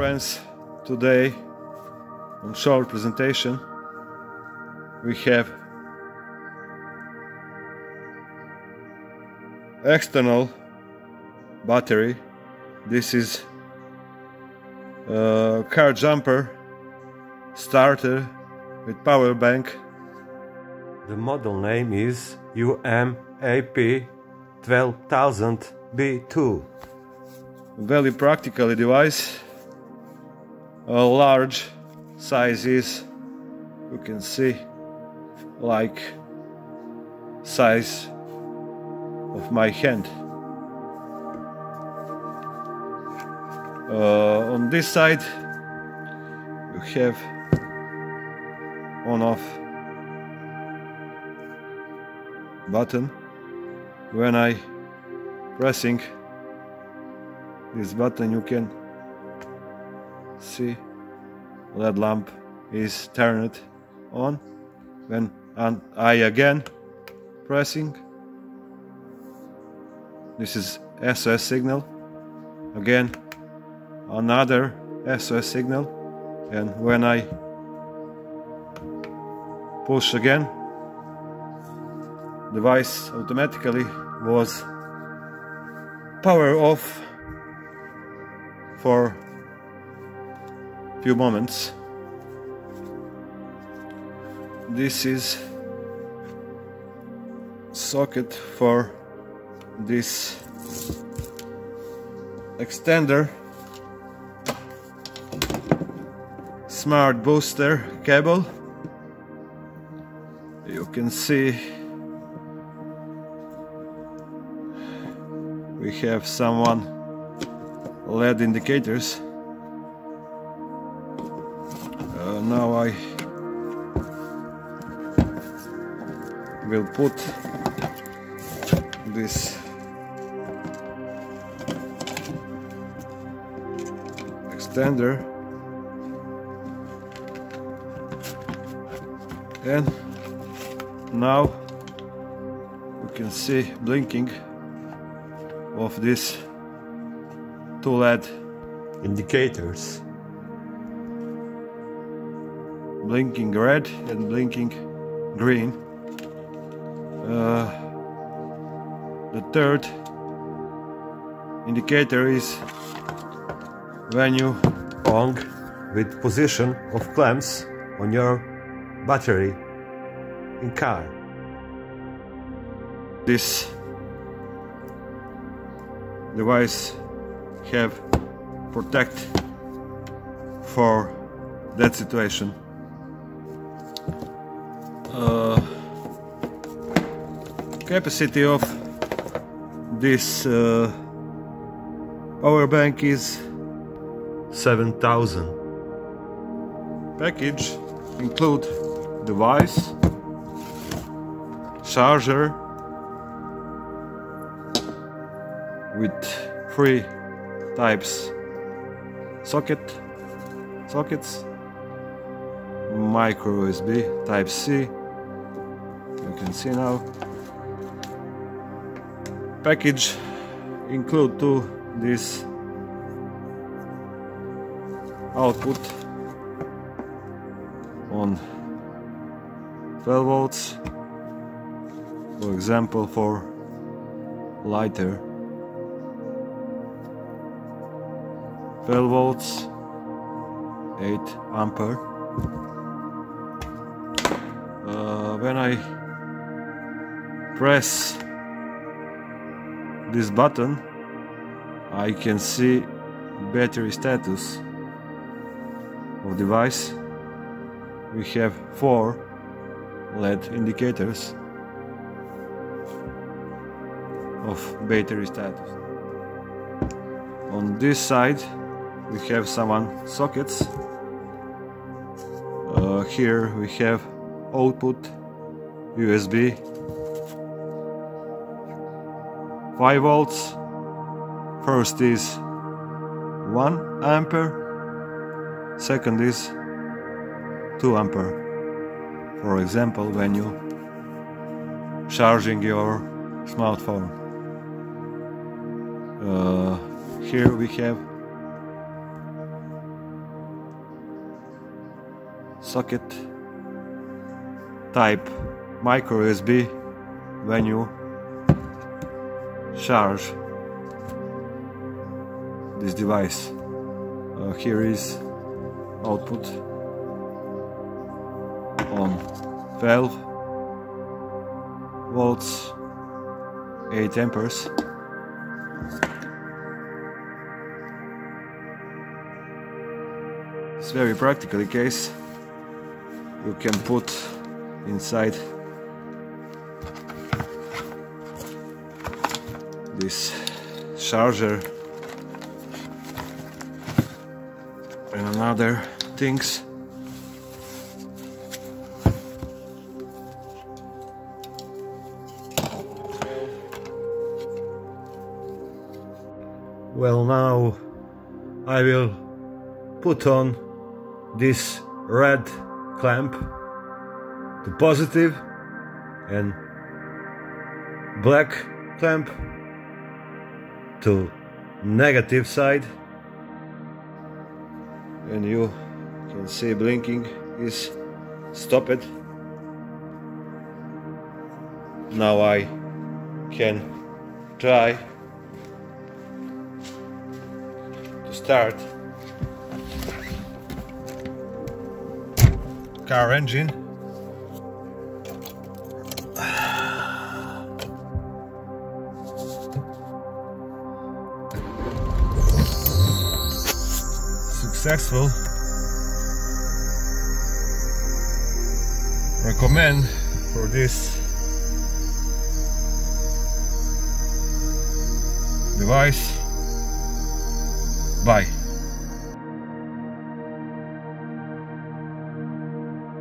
friends, today on short presentation we have external battery. This is a car jumper starter with power bank. The model name is UMAP 12000B2. Very practical device. A large size is, you can see, like size of my hand. On this side you have on-off button. When I pressing this button, you can see LED lamp is turned on. When I again pressing, this is SOS signal. Again another SOS signal, and when I push again, device automatically was power off for few moments. This is socket for this extender, smart booster cable. You can see we have some LED indicators. Now I will put this extender, and now you can see blinking of these two LED indicators. Blinking red and blinking green. The third indicator is when you on with position of clamps on your battery in car. This device have protect for that situation. Capacity of this power bank is 7000. Package include device, charger with 3 types sockets, micro USB type C, you can see now. Package include this output on 12 volts, for example, for lighter. 12 volts, 8 ampere. When I press this button, I can see battery status of device. We have 4 LED indicators of battery status. On this side we have some sockets. Here we have output USB 5 volts. First is 1 ampere, second is 2 ampere. For example, when you charging your smartphone. Here we have socket type micro USB when you charge this device. Here is output on 12 volts, 8 amperes. It's very practical case. You can put inside this charger and other things. Well, now I will put on this red clamp to positive and black clamp to negative side, And you can see blinking is stopped. Now I can try to start car engine. Successful. Recommend for this device. Bye.